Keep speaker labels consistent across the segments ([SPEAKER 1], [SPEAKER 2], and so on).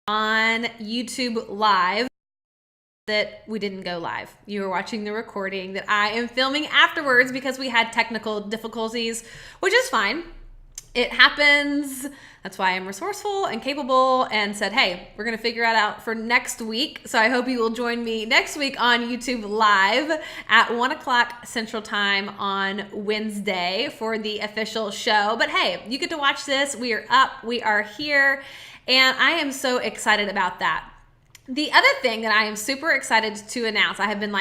[SPEAKER 1] on YouTube Live that we didn't go live. You were watching the recording that I am filming afterwards because we had technical difficulties, which is fine. It happens. That's why I'm resourceful and capable and said, hey, we're going to figure it out for next week. So I hope you will join me next week on YouTube Live at 1 o'clock Central Time on Wednesday for the official show. But hey, you get to watch this. We are up. We are here. And I am so excited about that. The other thing that I am super excited to announce, I have been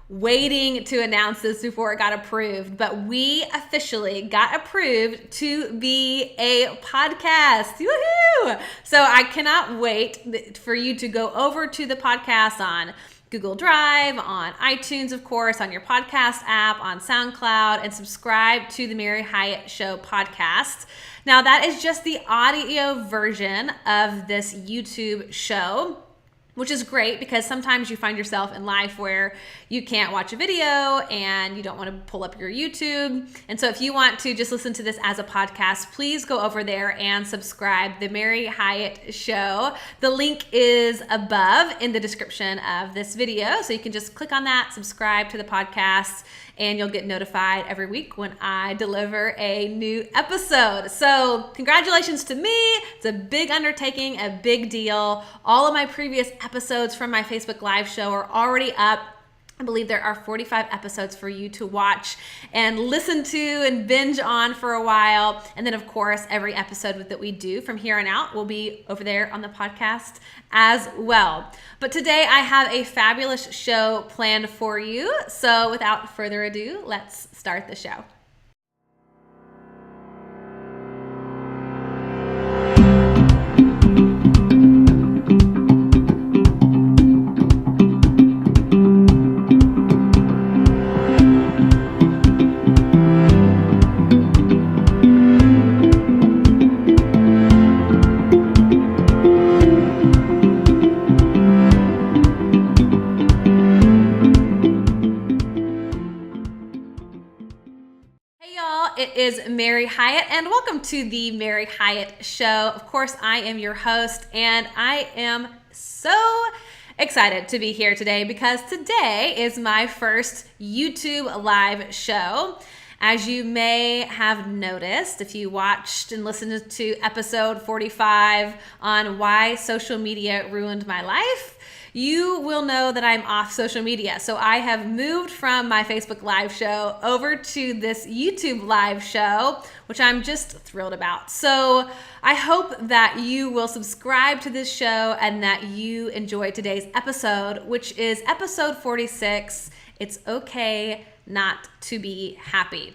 [SPEAKER 1] waiting to announce this before it got approved, but we officially got approved to be a podcast. Woohoo! So I cannot wait for you to go over to the podcast on Google Drive, on iTunes, of course, on your podcast app, on SoundCloud, and subscribe to the Mary Hyatt Show podcast. Now, that is just the audio version of this YouTube show, which is great because sometimes you find yourself in life where you can't watch a video and you don't want to pull up your YouTube. And so if you want to just listen to this as a podcast, please go over there and subscribe, The Mary Hyatt Show. The link is above in the description of this video. So you can just click on that, subscribe to the podcast, and you'll get notified every week when I deliver a new episode. So congratulations to me. It's a big undertaking, a big deal. All of my previous episodes from my Facebook Live show are already up. I believe there are 45 episodes for you to watch and listen to and binge on for a while. And then, of course, every episode that we do from here on out will be over there on the podcast as well. But today I have a fabulous show planned for you. So without further ado, let's start the show. It is Mary Hyatt, and welcome to the Mary Hyatt Show. Of course, I am your host, and I am so excited to be here today because today is my first YouTube Live show. As you may have noticed, if you watched and listened to episode 45 on why social media ruined my life, you will know that I'm off social media. So I have moved from my Facebook Live show over to this YouTube Live show, which I'm just thrilled about. So I hope that you will subscribe to this show and that you enjoy today's episode, which is episode 46. It's okay not to be happy.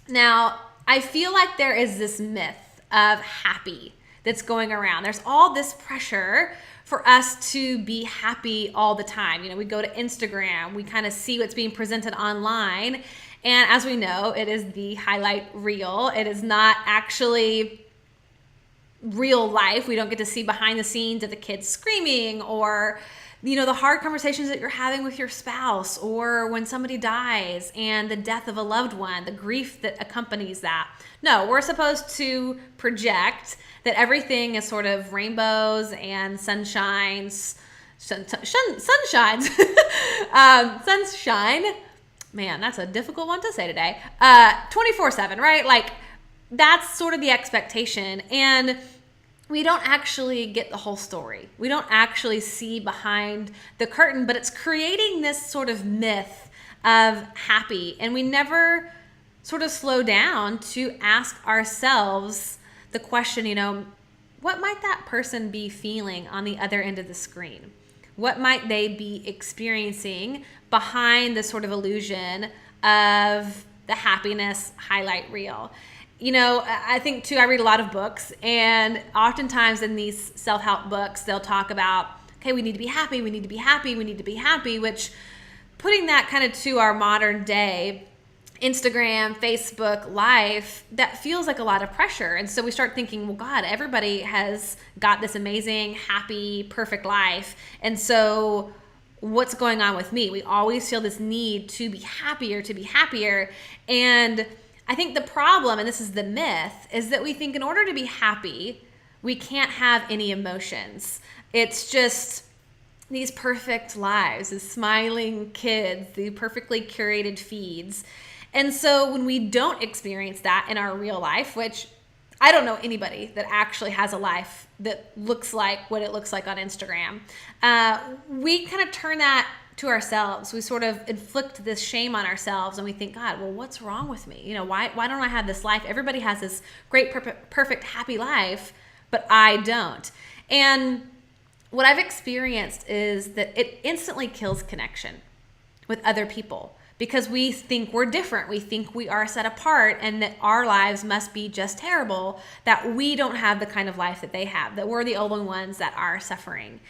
[SPEAKER 1] Now, I feel like there is this myth of happy that's going around. There's all this pressure for us to be happy all the time. You know, we go to Instagram, we kind of see what's being presented online. And as we know, it is the highlight reel. It is not actually real life. We don't get to see behind the scenes of the kids screaming or, you know, the hard conversations that you're having with your spouse or when somebody dies and the death of a loved one, the grief that accompanies that. No, we're supposed to project that everything is sort of rainbows and sunshines. Sunshine. Man, that's a difficult one to say today. 24/7, right? That's sort of the expectation. And we don't actually get the whole story. We don't actually see behind the curtain, but it's creating this sort of myth of happy. And we never sort of slow down to ask ourselves the question, you know, what might that person be feeling on the other end of the screen? What might they be experiencing behind the sort of illusion of the happiness highlight reel? You know, I think too, I read a lot of books, and oftentimes in these self-help books, they'll talk about, okay, we need to be happy, we need to be happy, we need to be happy, which putting that kind of to our modern day Instagram, Facebook life, that feels like a lot of pressure. And so we start thinking, well, God, everybody has got this amazing, happy, perfect life. And so what's going on with me? We always feel this need to be happier, to be happier. And I think the problem, and this is the myth, is that we think in order to be happy, we can't have any emotions. It's just these perfect lives, these smiling kids, the perfectly curated feeds. And so when we don't experience that in our real life, which I don't know anybody that actually has a life that looks like what it looks like on Instagram, we kind of turn that to ourselves. We sort of inflict this shame on ourselves, and we think, God, well, what's wrong with me? You know, why don't I have this life? Everybody has this great, perfect, happy life, but I don't. And what I've experienced is that it instantly kills connection with other people because we think we're different. We think we are set apart and that our lives must be just terrible, that we don't have the kind of life that they have, that we're the only ones that are suffering.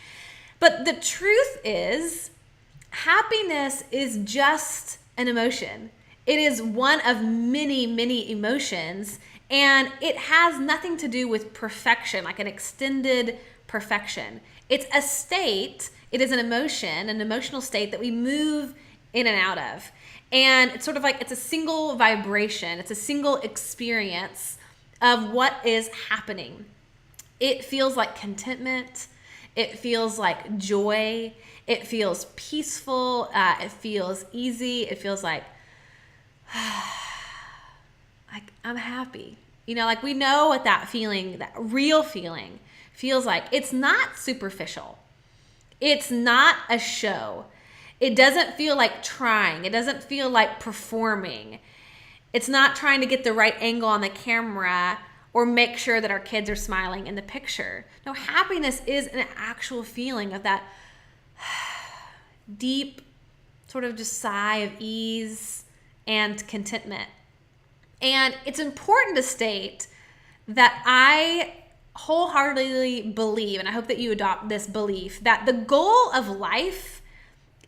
[SPEAKER 1] But the truth is, happiness is just an emotion. It is one of many, many emotions, and it has nothing to do with perfection, like an extended perfection. It's a state, it is an emotion, an emotional state that we move in and out of. And it's sort of like it's a single vibration, it's a single experience of what is happening. It feels like contentment, it feels like joy, it feels peaceful, it feels easy, it feels like I'm happy. You know, like we know what that feeling, that real feeling feels like. It's not superficial. It's not a show. It doesn't feel like trying. It doesn't feel like performing. It's not trying to get the right angle on the camera or make sure that our kids are smiling in the picture. No, happiness is an actual feeling of that deep sort of just sigh of ease and contentment. And it's important to state that I wholeheartedly believe, and I hope that you adopt this belief, that the goal of life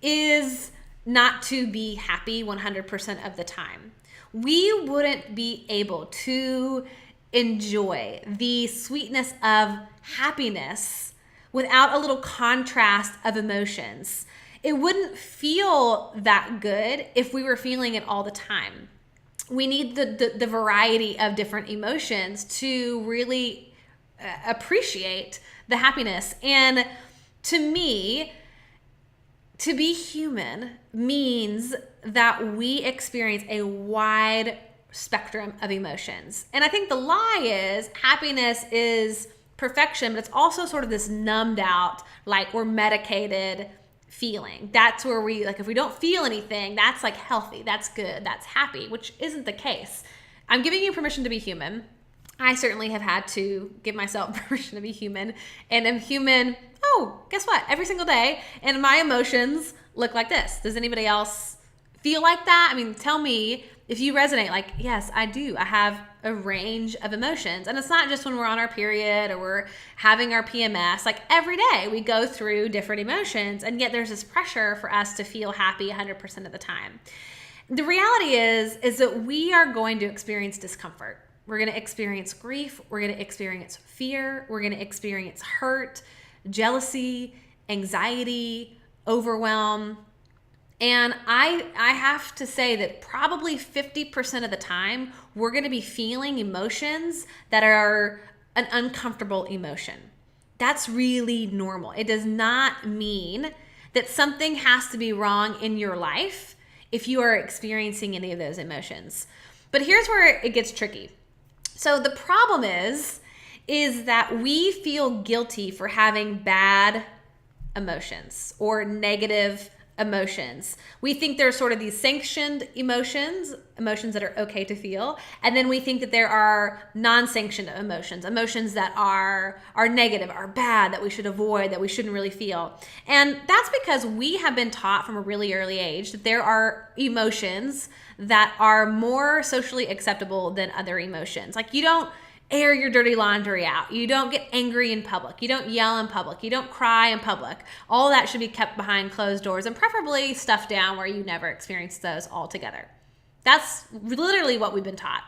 [SPEAKER 1] is not to be happy 100% of the time. We wouldn't be able to enjoy the sweetness of happiness without a little contrast of emotions. It wouldn't feel that good if we were feeling it all the time. We need the variety of different emotions to really appreciate the happiness. And to me, to be human means that we experience a wide spectrum of emotions. And I think the lie is happiness is perfection, but it's also sort of this numbed out, like we're medicated feeling. That's where we, like, if we don't feel anything, that's like healthy, that's good, that's happy, which isn't the case. I'm giving you permission to be human. I certainly have had to give myself permission to be human, and I'm human, guess what? Every single day, and my emotions look like this. Does anybody else feel like that? I mean, tell me if you resonate. Like, yes, I do. I have a range of emotions, and it's not just when we're on our period or we're having our PMS. Like every day we go through different emotions, and yet there's this pressure for us to feel happy 100% of the time. The reality is that we are going to experience discomfort. We're going to experience grief. We're going to experience fear. We're going to experience hurt, jealousy, anxiety, overwhelm. And I have to say that probably 50% of the time, we're going to be feeling emotions that are an uncomfortable emotion. That's really normal. It does not mean that something has to be wrong in your life if you are experiencing any of those emotions. But here's where it gets tricky. So the problem is that we feel guilty for having bad emotions or negative emotions. We think there's sort of these sanctioned emotions that are okay to feel, and then we think that there are non-sanctioned emotions that are negative, are bad, that we should avoid, that we shouldn't really feel. And that's because we have been taught from a really early age that there are emotions that are more socially acceptable than other emotions. Like, you don't air your dirty laundry out. You don't get angry in public. You don't yell in public. You don't cry in public. All that should be kept behind closed doors and preferably stuffed down where you never experience those altogether. That's literally what we've been taught.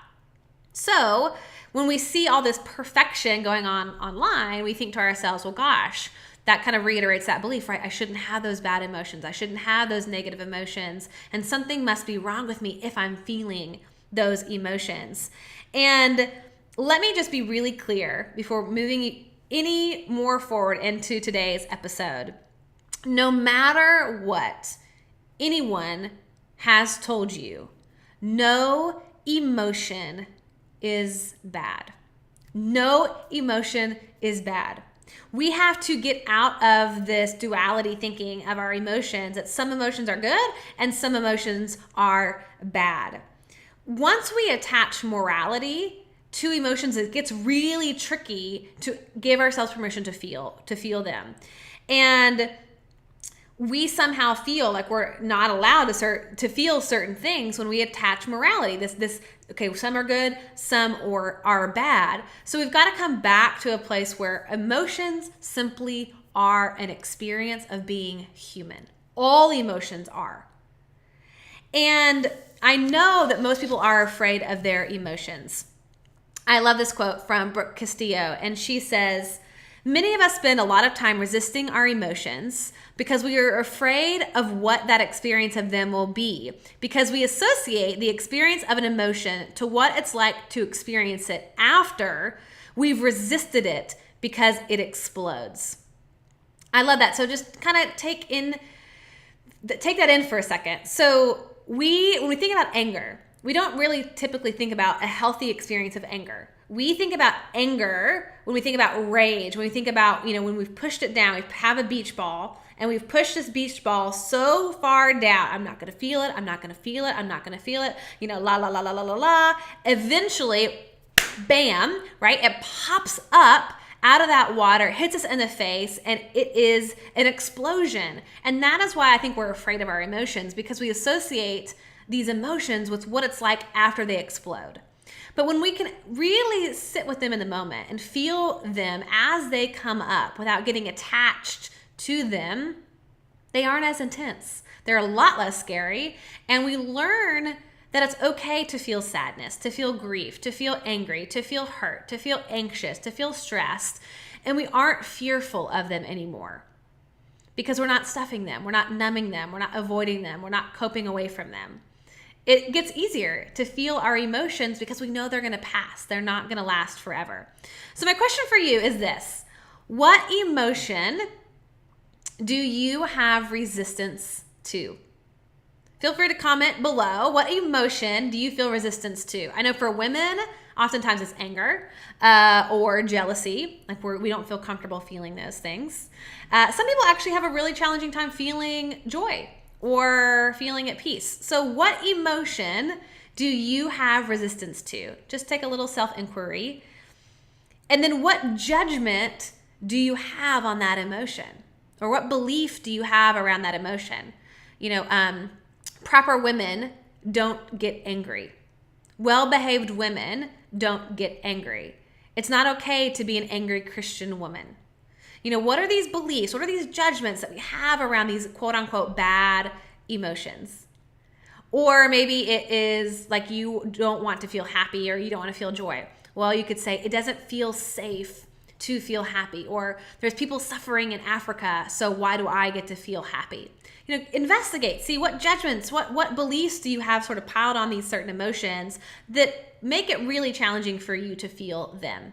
[SPEAKER 1] So when we see all this perfection going on online, we think to ourselves, well, gosh, that kind of reiterates that belief, right? I shouldn't have those bad emotions. I shouldn't have those negative emotions. And something must be wrong with me if I'm feeling those emotions. And let me just be really clear before moving any more forward into today's episode, no matter what anyone has told you, no emotion is bad. No emotion is bad. We have to get out of this duality thinking of our emotions, that some emotions are good and some emotions are bad. Once we attach morality to emotions, it gets really tricky to give ourselves permission to feel them. And we somehow feel like we're not allowed to feel certain things when we attach morality. Okay, some are good, some are bad. So we've got to come back to a place where emotions simply are an experience of being human. All emotions are. And I know that most people are afraid of their emotions. I love this quote from Brooke Castillo, and she says, "Many of us spend a lot of time resisting our emotions because we are afraid of what that experience of them will be, because we associate the experience of an emotion to what it's like to experience it after we've resisted it because it explodes." I love that. So just kind of take that in for a second. So when we think about anger, we don't really typically think about a healthy experience of anger. We think about anger when we think about rage, when we think about, when we've pushed it down, we have a beach ball and we've pushed this beach ball so far down. I'm not going to feel it. I'm not going to feel it. I'm not going to feel it. La, la, la, la, la, la, la. Eventually, bam, right? It pops up out of that water, hits us in the face, and it is an explosion. And that is why I think we're afraid of our emotions, because we associate these emotions with what it's like after they explode. But when we can really sit with them in the moment and feel them as they come up without getting attached to them, they aren't as intense. They're a lot less scary. And we learn that it's okay to feel sadness, to feel grief, to feel angry, to feel hurt, to feel anxious, to feel stressed. And we aren't fearful of them anymore because we're not stuffing them. We're not numbing them. We're not avoiding them. We're not coping away from them. It gets easier to feel our emotions because we know they're going to pass. They're not going to last forever. So my question for you is this: what emotion do you have resistance to? Feel free to comment below. What emotion do you feel resistance to? I know for women, oftentimes it's anger or jealousy. Like we don't feel comfortable feeling those things. Some people actually have a really challenging time feeling joy or feeling at peace. So what emotion do you have resistance to? Just take a little self-inquiry. And then what judgment do you have on that emotion? Or what belief do you have around that emotion? Proper women don't get angry. Well-behaved women don't get angry. It's not okay to be an angry Christian woman. What are these beliefs? What are these judgments that we have around these quote unquote bad emotions? Or maybe it is like you don't want to feel happy or you don't want to feel joy. Well, you could say it doesn't feel safe to feel happy, or there's people suffering in Africa, so why do I get to feel happy? Investigate, see what judgments, what beliefs do you have sort of piled on these certain emotions that make it really challenging for you to feel them.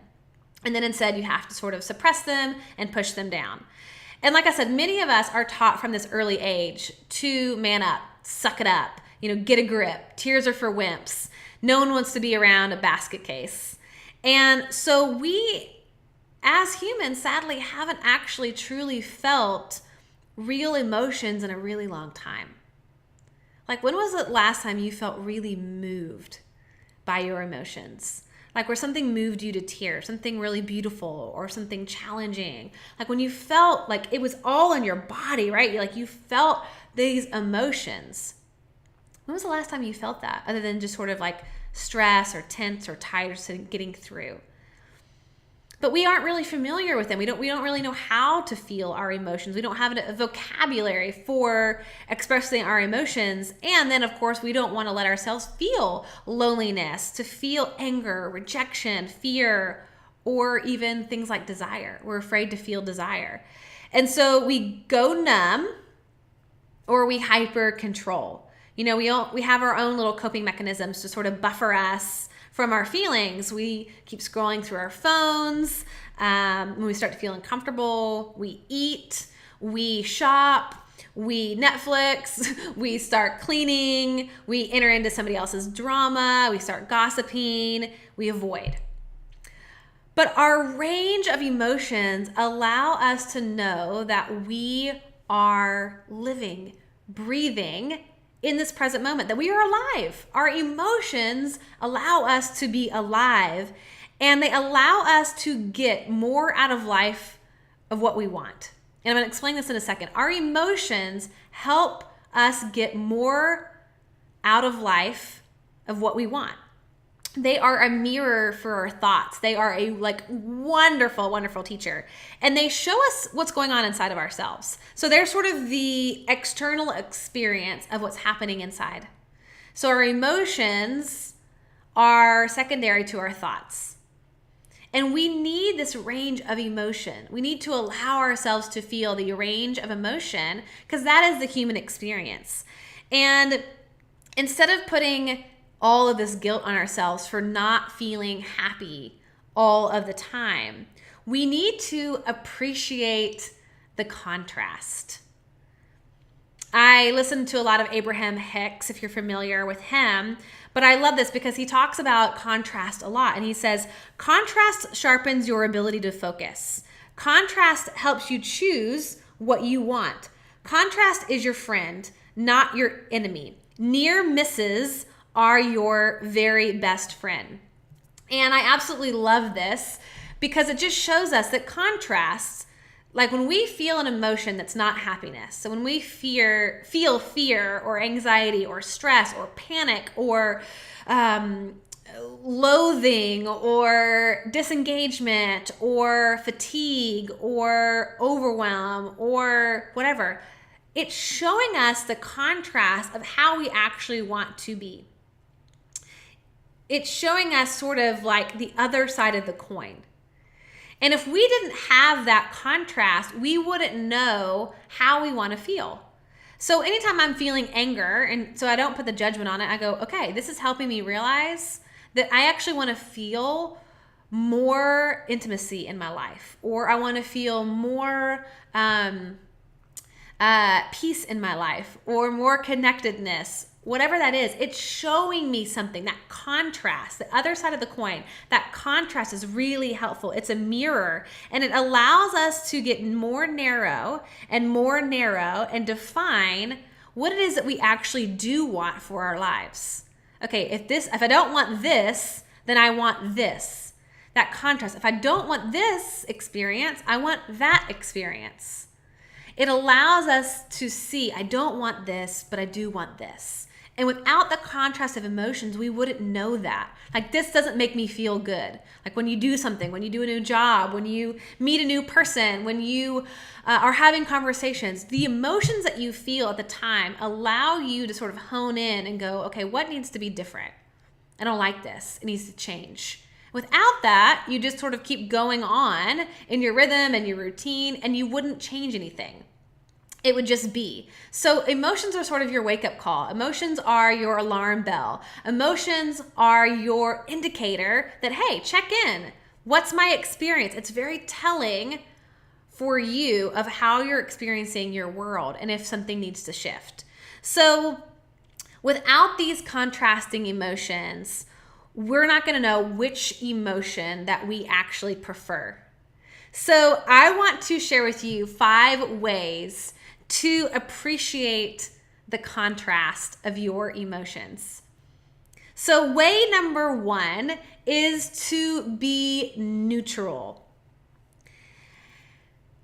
[SPEAKER 1] And then instead you have to sort of suppress them and push them down. And like I said, many of us are taught from this early age to man up, suck it up, get a grip. Tears are for wimps. No one wants to be around a basket case. And so we, as humans, sadly haven't actually truly felt real emotions in a really long time. Like, when was the last time you felt really moved by your emotions? Like where something moved you to tears, something really beautiful or something challenging. Like when you felt like it was all in your body, right? Like you felt these emotions. When was the last time you felt that, other than just sort of like stress or tense or tired of getting through? But we aren't really familiar with them. We don't really know how to feel our emotions. We don't have a vocabulary for expressing our emotions. And then, of course, we don't want to let ourselves feel loneliness, to feel anger, rejection, fear, or even things like desire. We're afraid to feel desire. And so we go numb or we hyper control. We have our own little coping mechanisms to sort of buffer us from our feelings. We keep scrolling through our phones. When we start to feel uncomfortable, we eat, we shop, we Netflix, we start cleaning, we enter into somebody else's drama, we start gossiping, we avoid. But our range of emotions allow us to know that we are living, breathing in this present moment, that we are alive. Our emotions allow us to be alive, and they allow us to get more out of life of what we want. And I'm going to explain this in a second. Our emotions help us get more out of life of what we want. They are a mirror for our thoughts. They are a wonderful, wonderful teacher. And they show us what's going on inside of ourselves. So they're sort of the external experience of what's happening inside. So our emotions are secondary to our thoughts. And we need this range of emotion. We need to allow ourselves to feel the range of emotion because that is the human experience. And instead of putting all of this guilt on ourselves for not feeling happy all of the time, we need to appreciate the contrast. I listen to a lot of Abraham Hicks, if you're familiar with him, but I love this because he talks about contrast a lot. And he says, contrast sharpens your ability to focus. Contrast helps you choose what you want. Contrast is your friend, not your enemy. Near misses are your very best friend. And I absolutely love this because it just shows us that contrasts, like when we feel an emotion that's not happiness, so when we feel fear or anxiety or stress or panic or loathing or disengagement or fatigue or overwhelm or whatever, it's showing us the contrast of how we actually want to be. It's showing us sort of like the other side of the coin. And if we didn't have that contrast, we wouldn't know how we want to feel. So anytime I'm feeling anger, and so I don't put the judgment on it, I go, okay, this is helping me realize that I actually want to feel more intimacy in my life, or I want to feel more peace in my life, or more connectedness. Whatever that is, it's showing me something. That contrast, the other side of the coin, that contrast is really helpful. It's a mirror, and it allows us to get more narrow and define what it is that we actually do want for our lives. Okay, if I don't want this, then I want this. That contrast. If I don't want this experience, I want that experience. It allows us to see, I don't want this, but I do want this. And without the contrast of emotions, we wouldn't know that. Like, this doesn't make me feel good. Like when you do something, when you do a new job, when you meet a new person, when you are having conversations, the emotions that you feel at the time allow you to sort of hone in and go, okay, what needs to be different? I don't like this. It needs to change. Without that, you just sort of keep going on in your rhythm and your routine, and you wouldn't change anything. It would just be. So emotions are sort of your wake-up call. Emotions are your alarm bell. Emotions are your indicator that, hey, check in. What's my experience? It's very telling for you of how you're experiencing your world and if something needs to shift. So without these contrasting emotions, we're not going to know which emotion that we actually prefer. So I want to share with you 5 ways to appreciate the contrast of your emotions. So way number 1 is to be neutral.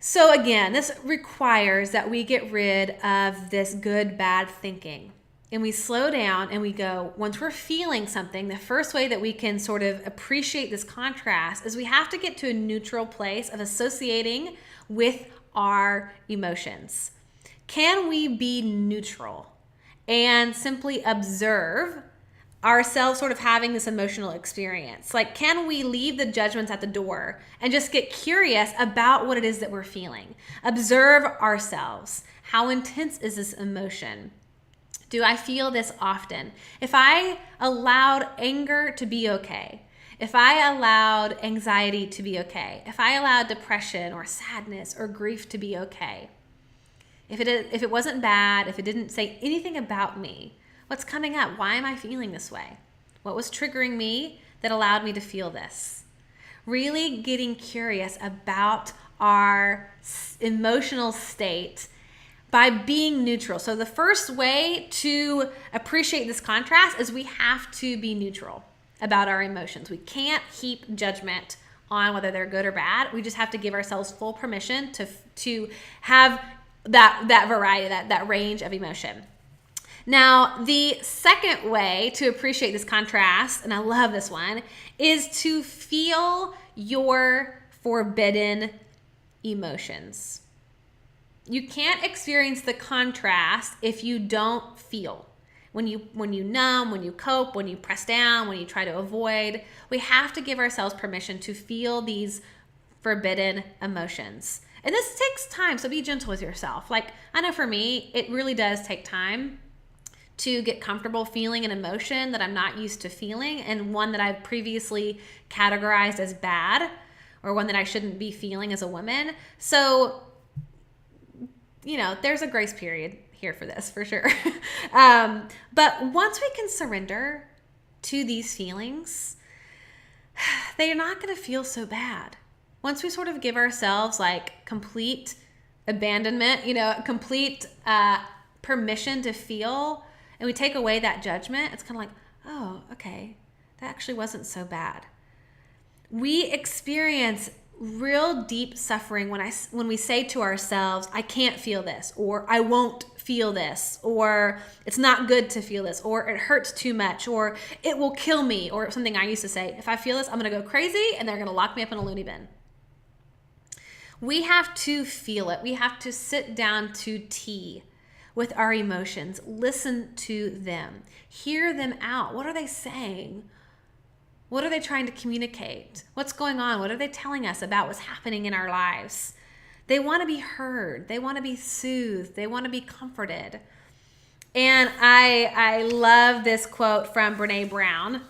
[SPEAKER 1] So again, this requires that we get rid of this good, bad thinking. And we slow down and we go, once we're feeling something, the first way that we can sort of appreciate this contrast is we have to get to a neutral place of associating with our emotions. Can we be neutral and simply observe ourselves sort of having this emotional experience? Like, can we leave the judgments at the door and just get curious about what it is that we're feeling? Observe ourselves. How intense is this emotion? Do I feel this often? If I allowed anger to be okay, if I allowed anxiety to be okay, if I allowed depression or sadness or grief to be okay, if it wasn't bad, if it didn't say anything about me, what's coming up? Why am I feeling this way? What was triggering me that allowed me to feel this? Really getting curious about our emotional state by being neutral. So the first way to appreciate this contrast is we have to be neutral about our emotions. We can't heap judgment on whether they're good or bad. We just have to give ourselves full permission to have that variety, that range of emotion. Now, the second way to appreciate this contrast, and I love this one, is to feel your forbidden emotions. You can't experience the contrast if you don't feel. When you numb, when you cope, when you press down, when you try to avoid, we have to give ourselves permission to feel these forbidden emotions. And this takes time, so be gentle with yourself. Like, I know for me, it really does take time to get comfortable feeling an emotion that I'm not used to feeling, and one that I've previously categorized as bad, or one that I shouldn't be feeling as a woman. So, there's a grace period here for this, for sure. But once we can surrender to these feelings, they're not going to feel so bad. Once we sort of give ourselves like complete abandonment, complete permission to feel, and we take away that judgment, it's kind of like, oh, okay, that actually wasn't so bad. We experience real deep suffering when we say to ourselves, I can't feel this, or I won't feel this, or it's not good to feel this, or it hurts too much, or it will kill me, or something I used to say, if I feel this, I'm going to go crazy and they're going to lock me up in a loony bin. We have to feel it. We have to sit down to tea with our emotions, listen to them, hear them out. What are they saying? What are they trying to communicate? What's going on? What are they telling us about what's happening in our lives? They want to be heard. They want to be soothed. They want to be comforted. And I love this quote from Brene Brown,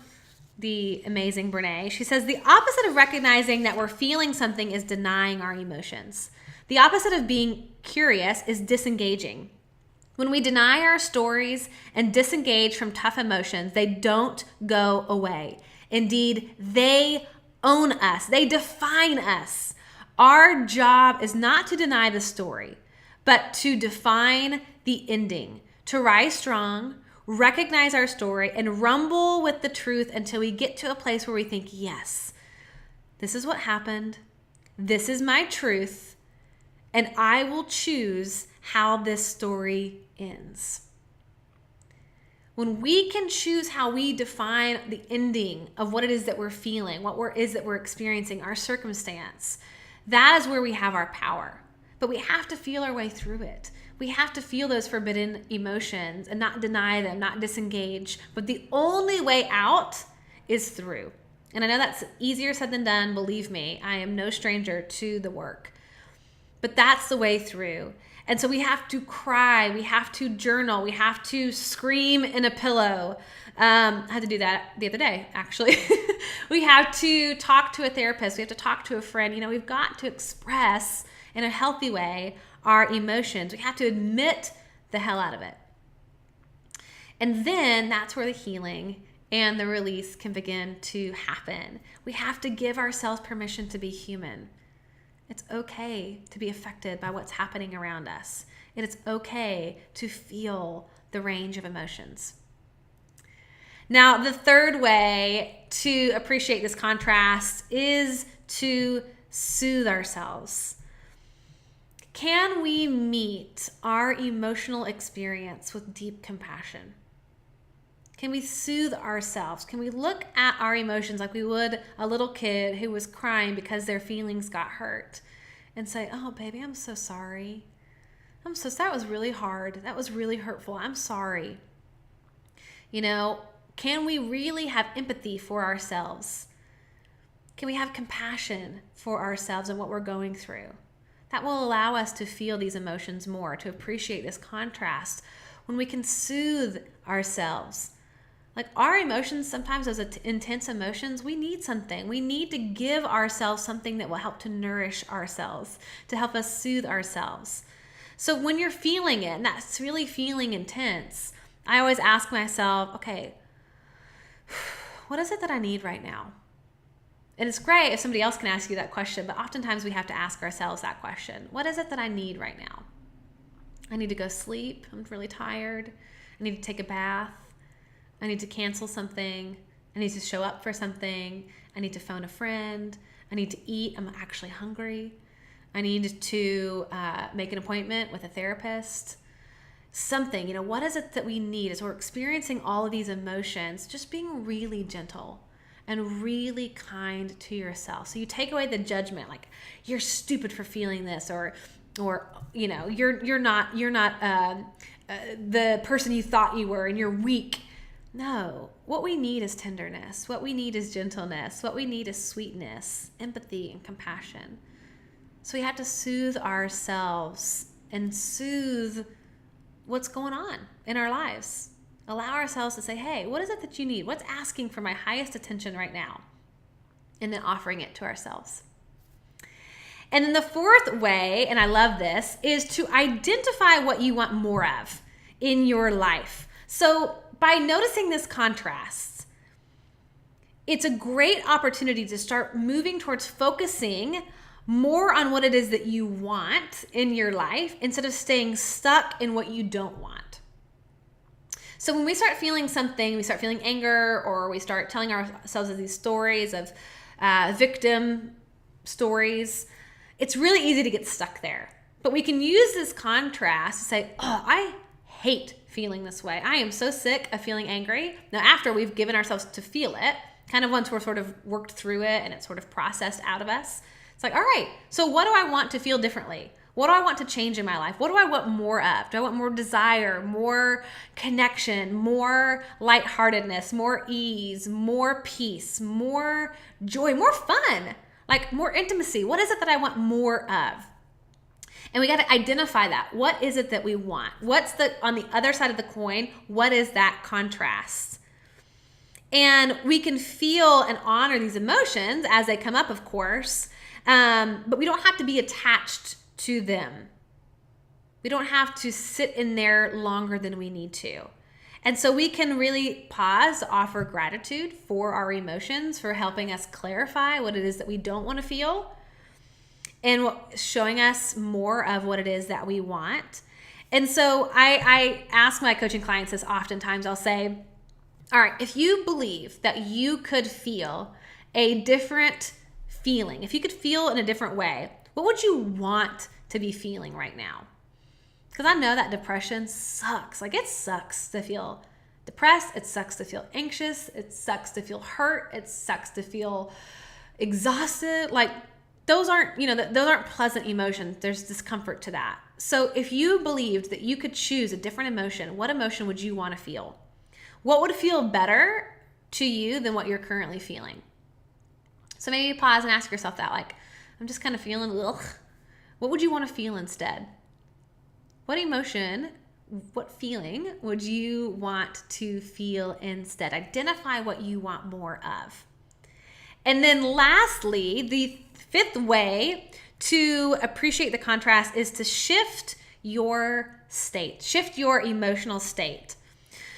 [SPEAKER 1] the amazing Brene. She says, the opposite of recognizing that we're feeling something is denying our emotions. The opposite of being curious is disengaging. When we deny our stories and disengage from tough emotions, they don't go away. Indeed, they own us. They define us. Our job is not to deny the story, but to define the ending, to rise strong, recognize our story, and rumble with the truth until we get to a place where we think, yes, this is what happened. This is my truth, and I will choose how this story ends. When we can choose how we define the ending of what it is that we're feeling, is that we're experiencing, our circumstance, that is where we have our power. But we have to feel our way through it. We have to feel those forbidden emotions and not deny them, not disengage. But the only way out is through. And I know that's easier said than done, believe me. I am no stranger to the work. But that's the way through. And so we have to cry, we have to journal, we have to scream in a pillow. I had to do that the other day, actually. We have to talk to a therapist, we have to talk to a friend. We've got to express in a healthy way our emotions. We have to admit the hell out of it. And then that's where the healing and the release can begin to happen. We have to give ourselves permission to be human. It's okay to be affected by what's happening around us. It is okay to feel the range of emotions. Now, the third way to appreciate this contrast is to soothe ourselves. Can we meet our emotional experience with deep compassion? Can we soothe ourselves? Can we look at our emotions like we would a little kid who was crying because their feelings got hurt and say, oh, baby, I'm so sorry. That was really hard. That was really hurtful. I'm sorry. Can we really have empathy for ourselves? Can we have compassion for ourselves and what we're going through? That will allow us to feel these emotions more, to appreciate this contrast when we can soothe ourselves. Like our emotions, sometimes those intense emotions, we need something. We need to give ourselves something that will help to nourish ourselves, to help us soothe ourselves. So when you're feeling it, and that's really feeling intense, I always ask myself, okay, what is it that I need right now? And it's great if somebody else can ask you that question, but oftentimes we have to ask ourselves that question. What is it that I need right now? I need to go sleep. I'm really tired. I need to take a bath. I need to cancel something. I need to show up for something. I need to phone a friend. I need to eat. I'm actually hungry. I need to make an appointment with a therapist. Something, what is it that we need as we're experiencing all of these emotions? Just being really gentle and really kind to yourself. So you take away the judgment, like you're stupid for feeling this, or you're not the person you thought you were, and you're weak. No, what we need is tenderness. What we need is gentleness. What we need is sweetness, empathy, and compassion. So we have to soothe ourselves and soothe what's going on in our lives. Allow ourselves to say, hey, what is it that you need? What's asking for my highest attention right now? And then offering it to ourselves. And then the fourth way, and I love this, is to identify what you want more of in your life. So by noticing this contrast, it's a great opportunity to start moving towards focusing more on what it is that you want in your life instead of staying stuck in what you don't want. So when we start feeling something, we start feeling anger, or we start telling ourselves these stories of victim stories, it's really easy to get stuck there. But we can use this contrast to say, oh, I hate feeling this way. I am so sick of feeling angry. Now, after we've given ourselves to feel it, kind of once we're sort of worked through it and it's sort of processed out of us, it's like, all right, so what do I want to feel differently? What do I want to change in my life? What do I want more of? Do I want more desire, more connection, more lightheartedness, more ease, more peace, more joy, more fun, like more intimacy? What is it that I want more of? And we got to identify that. What is it that we want? What's on the other side of the coin? What is that contrast? And we can feel and honor these emotions as they come up, of course, but we don't have to be attached to them. We don't have to sit in there longer than we need to. And so we can really pause, offer gratitude for our emotions, for helping us clarify what it is that we don't want to feel, and showing us more of what it is that we want. And so I ask my coaching clients this oftentimes. I'll say, all right, if you believe that you could feel a different feeling, if you could feel in a different way, what would you want to be feeling right now? Because I know that depression sucks. Like, it sucks to feel depressed. It sucks to feel anxious. It sucks to feel hurt. It sucks to feel exhausted. Like, those aren't pleasant emotions. There's discomfort to that. So if you believed that you could choose a different emotion, what emotion would you want to feel? What would feel better to you than what you're currently feeling? So maybe pause and ask yourself that, like, I'm just kind of feeling, ugh. What would you want to feel instead? What emotion, what feeling would you want to feel instead? Identify what you want more of. And then lastly, the fifth way to appreciate the contrast is to shift your state, shift your emotional state.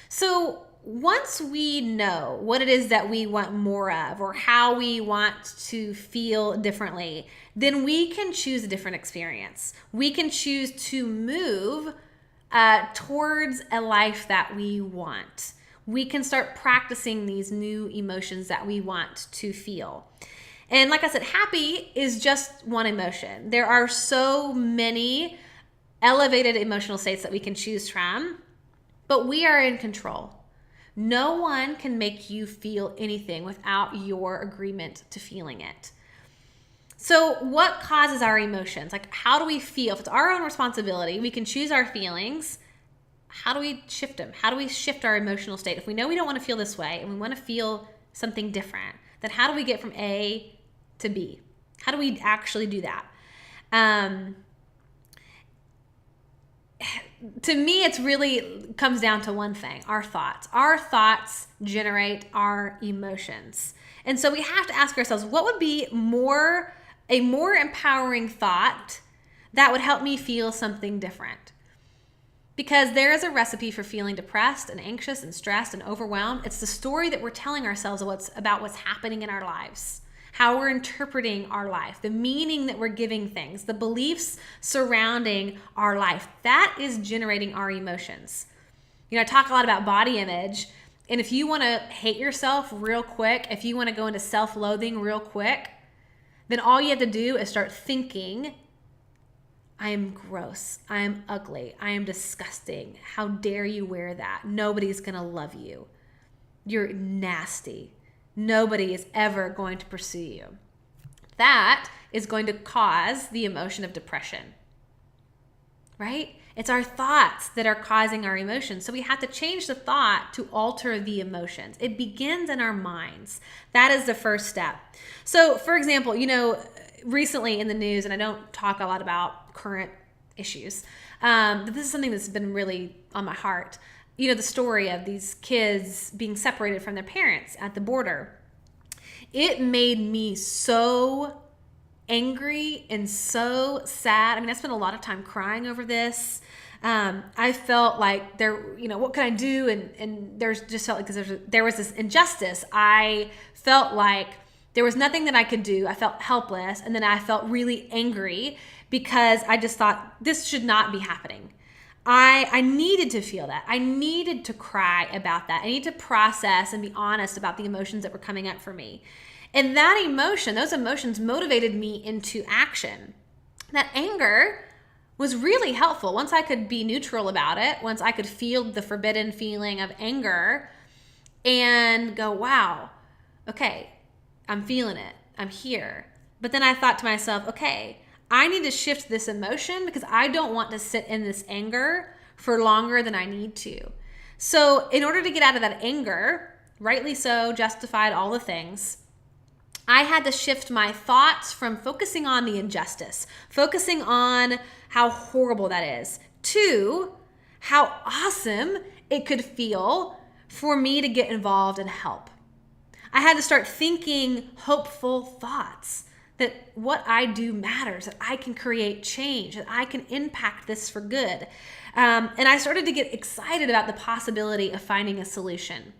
[SPEAKER 1] So once we know what it is that we want more of, or how we want to feel differently, then we can choose a different experience. We can choose to move towards a life that we want. We can start practicing these new emotions that we want to feel. And like I said, happy is just one emotion. There are so many elevated emotional states that we can choose from, but we are in control. No one can make you feel anything without your agreement to feeling it. So what causes our emotions? Like, how do we feel? If it's our own responsibility, we can choose our feelings. How do we shift them? How do we shift our emotional state? If we know we don't want to feel this way and we want to feel something different, then how do we get from A to B? How do we actually do that? to me, it's really comes down to one thing: our thoughts. Our thoughts generate our emotions. And so we have to ask ourselves, what would be a more empowering thought that would help me feel something different? Because there is a recipe for feeling depressed and anxious and stressed and overwhelmed. It's the story that we're telling ourselves about what's happening in our lives, how we're interpreting our life, the meaning that we're giving things, the beliefs surrounding our life. That is generating our emotions. I talk a lot about body image. And if you want to hate yourself real quick, if you want to go into self-loathing real quick, then all you have to do is start thinking, I am gross, I am ugly, I am disgusting. How dare you wear that? Nobody's going to love you. You're nasty. Nobody is ever going to pursue you. That is going to cause the emotion of depression, right? It's our thoughts that are causing our emotions. So we have to change the thought to alter the emotions. It begins in our minds. That is the first step. So for example, recently in the news, and I don't talk a lot about current issues, but this is something that's been really on my heart. The story of these kids being separated from their parents at the border. It made me so angry and so sad. I spent a lot of time crying over this. I felt like what can I do? And just felt like there was this injustice. I felt like there was nothing that I could do. I felt helpless. And then I felt really angry because I just thought this should not be happening. I needed to feel that. I needed to cry about that. I need to process and be honest about the emotions that were coming up for me. And those emotions motivated me into action. That anger was really helpful. Once I could be neutral about it, once I could feel the forbidden feeling of anger and go, wow, okay, I'm feeling it. I'm here. But then I thought to myself, okay, I need to shift this emotion because I don't want to sit in this anger for longer than I need to. So in order to get out of that anger, rightly so, justified, all the things, I had to shift my thoughts from focusing on the injustice, focusing on how horrible that is, to how awesome it could feel for me to get involved and help. I had to start thinking hopeful thoughts, that what I do matters, that I can create change, that I can impact this for good. And I started to get excited about the possibility of finding a solution.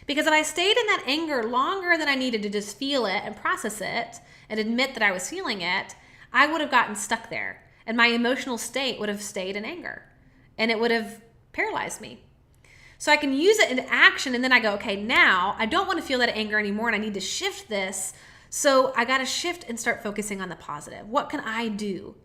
[SPEAKER 1] Because if I stayed in that anger longer than I needed to just feel it and process it and admit that I was feeling it, I would have gotten stuck there. And my emotional state would have stayed in anger. And it would have paralyzed me. So I can use it into action, and then I go, okay, now I don't want to feel that anger anymore, and I need to shift this. So I got to shift and start focusing on the positive. What can I do?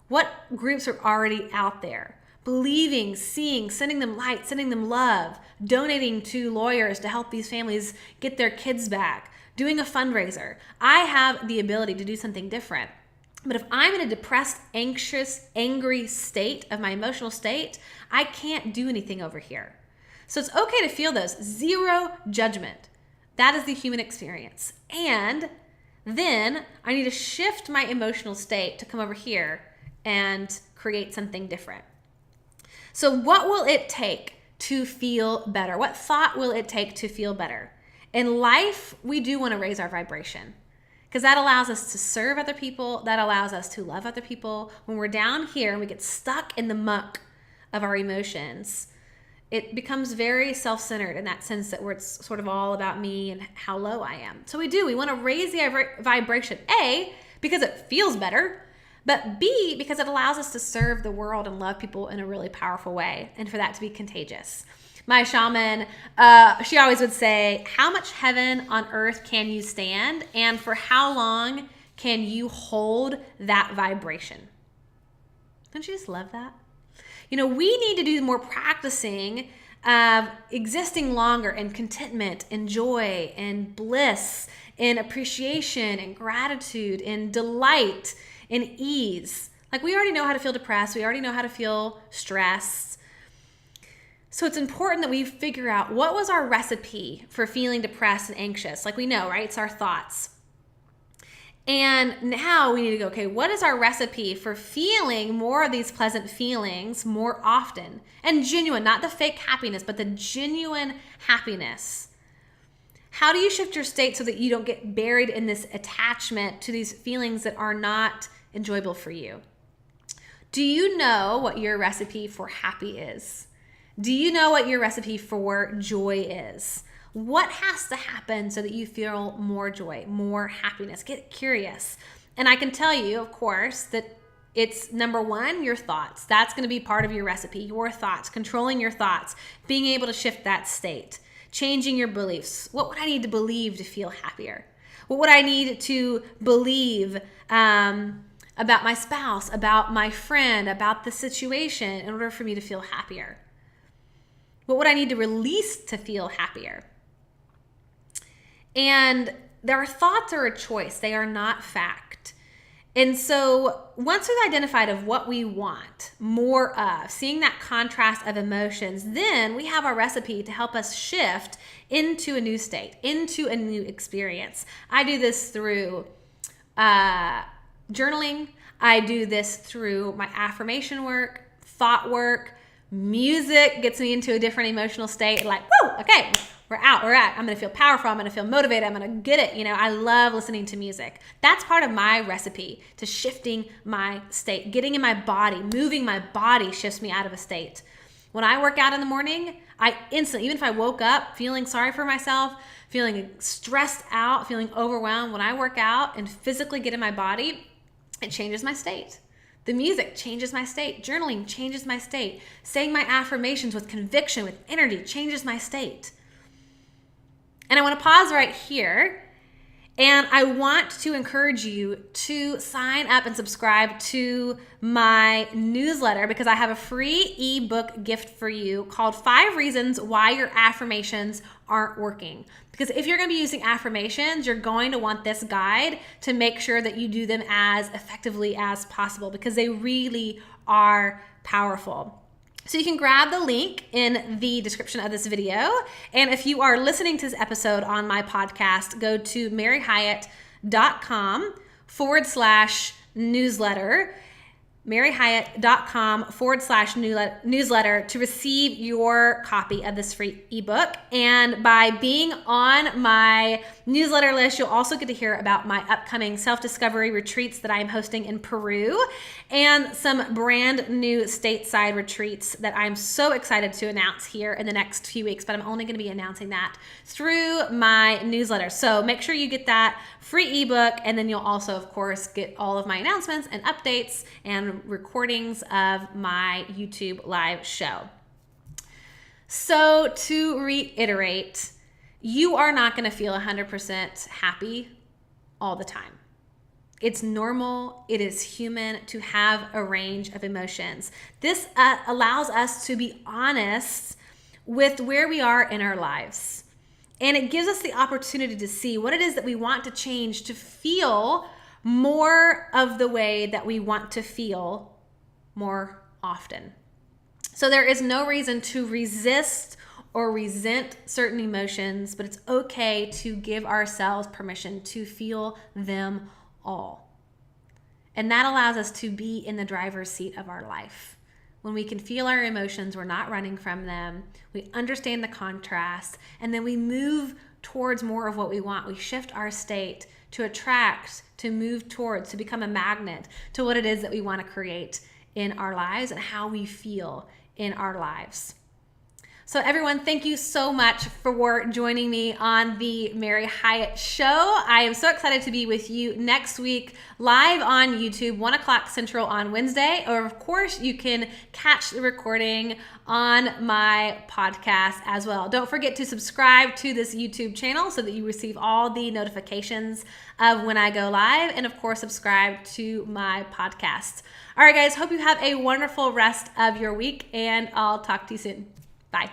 [SPEAKER 1] What groups are already out there? Believing, seeing, sending them light, sending them love, donating to lawyers to help these families get their kids back, doing a fundraiser. I have the ability to do something different. But if I'm in a depressed, anxious, angry state of my emotional state, I can't do anything over here. So it's okay to feel those. Zero judgment. That is the human experience. And then I need to shift my emotional state to come over here and create something different. So what will it take to feel better? What thought will it take to feel better? In life, we do want to raise our vibration because that allows us to serve other people. That allows us to love other people. When we're down here and we get stuck in the muck of our emotions, it becomes very self-centered in that sense that where it's sort of all about me and how low I am. So we want to raise the vibration, A, because it feels better, but B, because it allows us to serve the world and love people in a really powerful way, and for that to be contagious. My shaman, she always would say, how much heaven on earth can you stand, and for how long can you hold that vibration? Don't you just love that? We need to do more practicing of existing longer in contentment and joy and bliss and appreciation and gratitude and delight and ease. Like, we already know how to feel depressed. We already know how to feel stressed. So it's important that we figure out what was our recipe for feeling depressed and anxious. Like, we know, right? It's our thoughts. And now we need to go, okay, what is our recipe for feeling more of these pleasant feelings more often? And genuine, not the fake happiness, but the genuine happiness. How do you shift your state so that you don't get buried in this attachment to these feelings that are not enjoyable for you? Do you know what your recipe for happy is? Do you know what your recipe for joy is? What has to happen so that you feel more joy, more happiness? Get curious. And I can tell you, of course, that it's number one, your thoughts. That's going to be part of your recipe, your thoughts, controlling your thoughts, being able to shift that state, changing your beliefs. What would I need to believe to feel happier? What would I need to believe about my spouse, about my friend, about the situation in order for me to feel happier? What would I need to release to feel happier? And our thoughts are a choice. They are not fact. And so once we've identified of what we want more of, seeing that contrast of emotions, then we have our recipe to help us shift into a new state, into a new experience. I do this through journaling. I do this through my affirmation work, thought work. Music gets me into a different emotional state. Like, woo, okay, we're out. I'm going to feel powerful. I'm going to feel motivated. I'm going to get it. I love listening to music. That's part of my recipe to shifting my state. Getting in my body, moving my body shifts me out of a state. When I work out in the morning, I instantly, even if I woke up feeling sorry for myself, feeling stressed out, feeling overwhelmed, when I work out and physically get in my body, it changes my state. The music changes my state. Journaling changes my state. Saying my affirmations with conviction, with energy, changes my state. And I want to pause right here. And I want to encourage you to sign up and subscribe to my newsletter because I have a free ebook gift for you called 5 Reasons Why Your Affirmations Aren't Working. Because if you're going to be using affirmations, you're going to want this guide to make sure that you do them as effectively as possible because they really are powerful. So you can grab the link in the description of this video. And if you are listening to this episode on my podcast, go to maryhyatt.com/newsletter. maryhyatt.com/newsletter to receive your copy of this free ebook. And by being on my newsletter list, you'll also get to hear about my upcoming self-discovery retreats that I'm hosting in Peru and some brand new stateside retreats that I'm so excited to announce here in the next few weeks, but I'm only going to be announcing that through my newsletter. So make sure you get that free ebook, and then you'll also, of course, get all of my announcements and updates and recordings of my YouTube live show. So to reiterate, you are not going to feel 100% happy all the time. It's normal. It is human to have a range of emotions. This allows us to be honest with where we are in our lives. And it gives us the opportunity to see what it is that we want to change to feel more of the way that we want to feel more often. So there is no reason to resist or resent certain emotions, but it's okay to give ourselves permission to feel them all. And that allows us to be in the driver's seat of our life. When we can feel our emotions, we're not running from them. We understand the contrast, and then we move towards more of what we want. We shift our state to attract, to move towards, to become a magnet to what it is that we want to create in our lives and how we feel in our lives. So everyone, thank you so much for joining me on the Mary Hyatt Show. I am so excited to be with you next week live on YouTube, 1 o'clock Central on Wednesday. Or of course, you can catch the recording on my podcast as well. Don't forget to subscribe to this YouTube channel so that you receive all the notifications of when I go live. And of course, subscribe to my podcast. All right, guys, hope you have a wonderful rest of your week, and I'll talk to you soon. Bye.